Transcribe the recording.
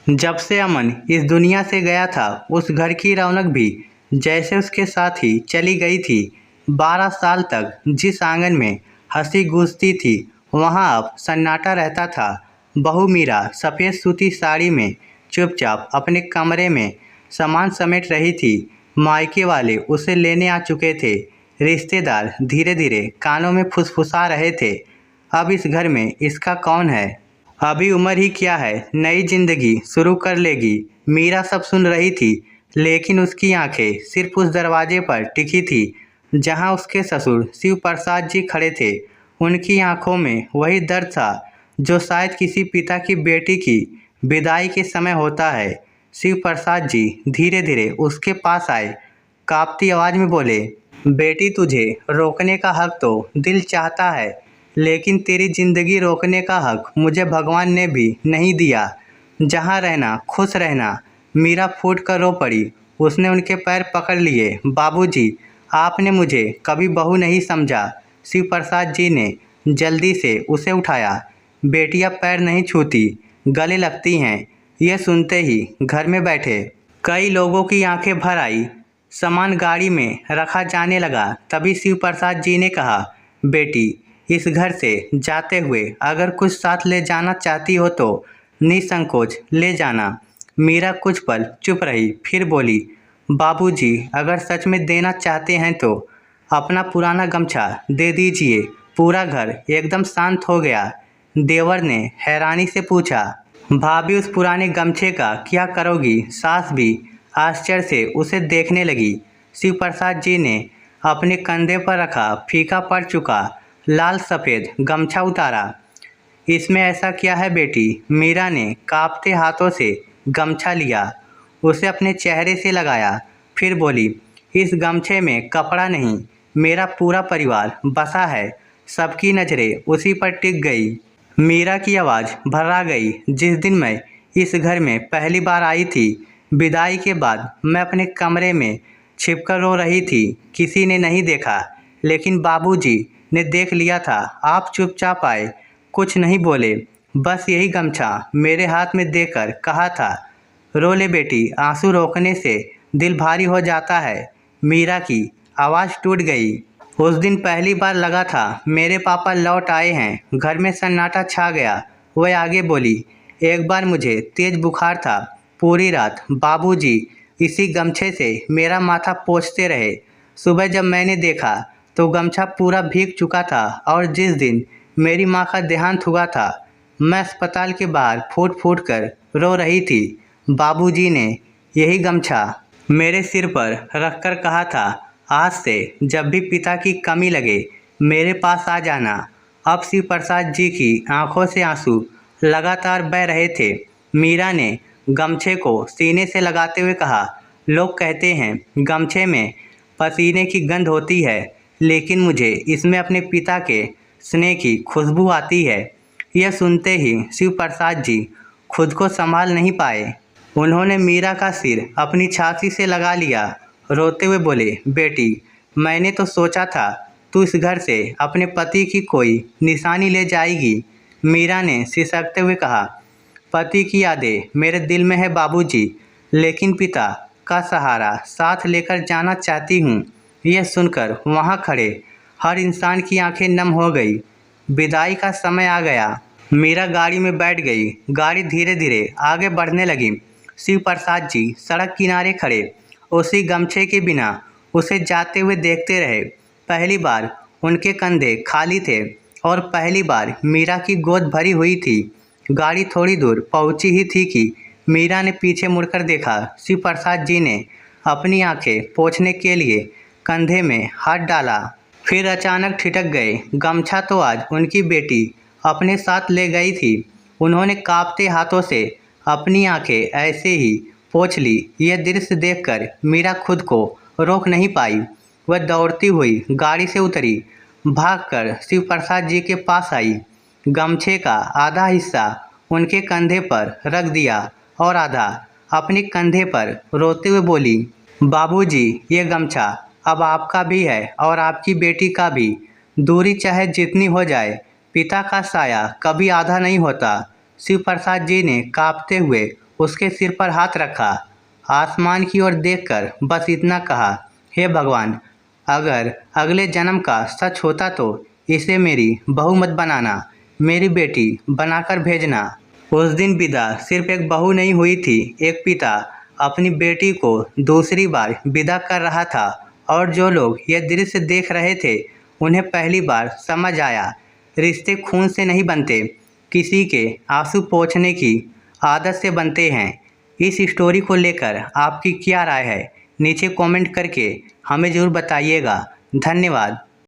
जब से अमन इस दुनिया से गया था, उस घर की रौनक भी जैसे उसके साथ ही चली गई थी। 12 साल तक जिस आंगन में हंसी गूंजती थी, वहां अब सन्नाटा रहता था। बहू मीरा सफ़ेद सूती साड़ी में चुपचाप अपने कमरे में सामान समेट रही थी। मायके वाले उसे लेने आ चुके थे। रिश्तेदार धीरे धीरे कानों में फुसफुसा रहे थे, अब इस घर में इसका कौन है। अभी उम्र ही क्या है, नई जिंदगी शुरू कर लेगी। मीरा सब सुन रही थी, लेकिन उसकी आंखें सिर्फ उस दरवाजे पर टिकी थी जहां उसके ससुर शिव प्रसाद जी खड़े थे। उनकी आंखों में वही दर्द था जो शायद किसी पिता की बेटी की विदाई के समय होता है। शिव प्रसाद जी धीरे धीरे उसके पास आए, कांपती आवाज में बोले, बेटी तुझे रोकने का हक तो दिल चाहता है, लेकिन तेरी जिंदगी रोकने का हक मुझे भगवान ने भी नहीं दिया। जहाँ रहना खुश रहना। मीरा फूट कर रो पड़ी। उसने उनके पैर पकड़ लिए। बाबूजी, आपने मुझे कभी बहू नहीं समझा। शिव प्रसाद जी ने जल्दी से उसे उठाया। बेटियां पैर नहीं छूती, गले लगती हैं। यह सुनते ही घर में बैठे कई लोगों की आंखें भर आई। सामान गाड़ी में रखा जाने लगा। तभी शिव प्रसाद जी ने कहा, बेटी, इस घर से जाते हुए अगर कुछ साथ ले जाना चाहती हो तो निसंकोच ले जाना। मीरा कुछ पल चुप रही, फिर बोली, बाबूजी, अगर सच में देना चाहते हैं तो अपना पुराना गमछा दे दीजिए। पूरा घर एकदम शांत हो गया। देवर ने हैरानी से पूछा, भाभी, उस पुराने गमछे का क्या करोगी? सास भी आश्चर्य से उसे देखने लगी। शिव प्रसाद जी ने अपने कंधे पर रखा फीका पड़ चुका लाल सफ़ेद गमछा उतारा। इसमें ऐसा क्या है बेटी? मीरा ने कांपते हाथों से गमछा लिया, उसे अपने चेहरे से लगाया, फिर बोली, इस गमछे में कपड़ा नहीं, मेरा पूरा परिवार बसा है। सबकी नज़रें उसी पर टिक गई। मीरा की आवाज़ भर्रा गई। जिस दिन मैं इस घर में पहली बार आई थी, विदाई के बाद मैं अपने कमरे में छिपकर रो रही थी। किसी ने नहीं देखा, लेकिन बाबूजी ने देख लिया था। आप चुपचाप आए, कुछ नहीं बोले, बस यही गमछा मेरे हाथ में देकर कहा था, रो ले बेटी, आंसू रोकने से दिल भारी हो जाता है। मीरा की आवाज़ टूट गई। उस दिन पहली बार लगा था मेरे पापा लौट आए हैं। घर में सन्नाटा छा गया। वह आगे बोली, एक बार मुझे तेज बुखार था। पूरी रात बाबूजी इसी गमछे से मेरा माथा पोंछते रहे। सुबह जब मैंने देखा तो गमछा पूरा भीग चुका था। और जिस दिन मेरी माँ का देहांत हुआ था, मैं अस्पताल के बाहर फूट फूट कर रो रही थी। बाबूजी ने यही गमछा मेरे सिर पर रखकर कहा था, आज से जब भी पिता की कमी लगे मेरे पास आ जाना। अब शिव प्रसाद जी की आंखों से आंसू लगातार बह रहे थे। मीरा ने गमछे को सीने से लगाते हुए कहा, लोग कहते हैं गमछे में पसीने की गंध होती है, लेकिन मुझे इसमें अपने पिता के स्नेह की खुशबू आती है। यह सुनते ही शिव प्रसाद जी खुद को संभाल नहीं पाए। उन्होंने मीरा का सिर अपनी छाती से लगा लिया। रोते हुए बोले, बेटी, मैंने तो सोचा था तू इस घर से अपने पति की कोई निशानी ले जाएगी। मीरा ने सिसकते हुए कहा, पति की यादें मेरे दिल में है बाबूजी, लेकिन पिता का सहारा साथ लेकर जाना चाहती हूँ। यह सुनकर वहाँ खड़े हर इंसान की आंखें नम हो गई। विदाई का समय आ गया। मीरा गाड़ी में बैठ गई। गाड़ी धीरे धीरे आगे बढ़ने लगी। शिव प्रसाद जी सड़क किनारे खड़े उसी गमछे के बिना उसे जाते हुए देखते रहे। पहली बार उनके कंधे खाली थे और पहली बार मीरा की गोद भरी हुई थी। गाड़ी थोड़ी दूर पहुंची ही थी कि मीरा ने पीछे मुड़कर देखा। शिव प्रसाद जी ने अपनी आंखें पोंछने के लिए कंधे में हाथ डाला, फिर अचानक ठिठक गए। गमछा तो आज उनकी बेटी अपने साथ ले गई थी। उन्होंने कांपते हाथों से अपनी आंखें ऐसे ही पोंछ ली। यह दृश्य देखकर मीरा खुद को रोक नहीं पाई। वह दौड़ती हुई गाड़ी से उतरी, भागकर शिव प्रसाद जी के पास आई। गमछे का आधा हिस्सा उनके कंधे पर रख दिया और आधा अपने कंधे पर रोते हुए बोली, बाबूजी, ये गमछा अब आपका भी है और आपकी बेटी का भी। दूरी चाहे जितनी हो जाए, पिता का साया कभी आधा नहीं होता। शिव प्रसाद जी ने कांपते हुए उसके सिर पर हाथ रखा, आसमान की ओर देखकर बस इतना कहा, हे भगवान, अगर अगले जन्म का सच होता तो इसे मेरी बहू मत बनाना, मेरी बेटी बनाकर भेजना। उस दिन विदा सिर्फ एक बहू नहीं हुई थी, एक पिता अपनी बेटी को दूसरी बार विदा कर रहा था। और जो लोग यह दृश्य देख रहे थे उन्हें पहली बार समझ आया, रिश्ते खून से नहीं बनते, किसी के आंसू पोंछने की आदत से बनते हैं। इस स्टोरी को लेकर आपकी क्या राय है, नीचे कमेंट करके हमें ज़रूर बताइएगा। धन्यवाद।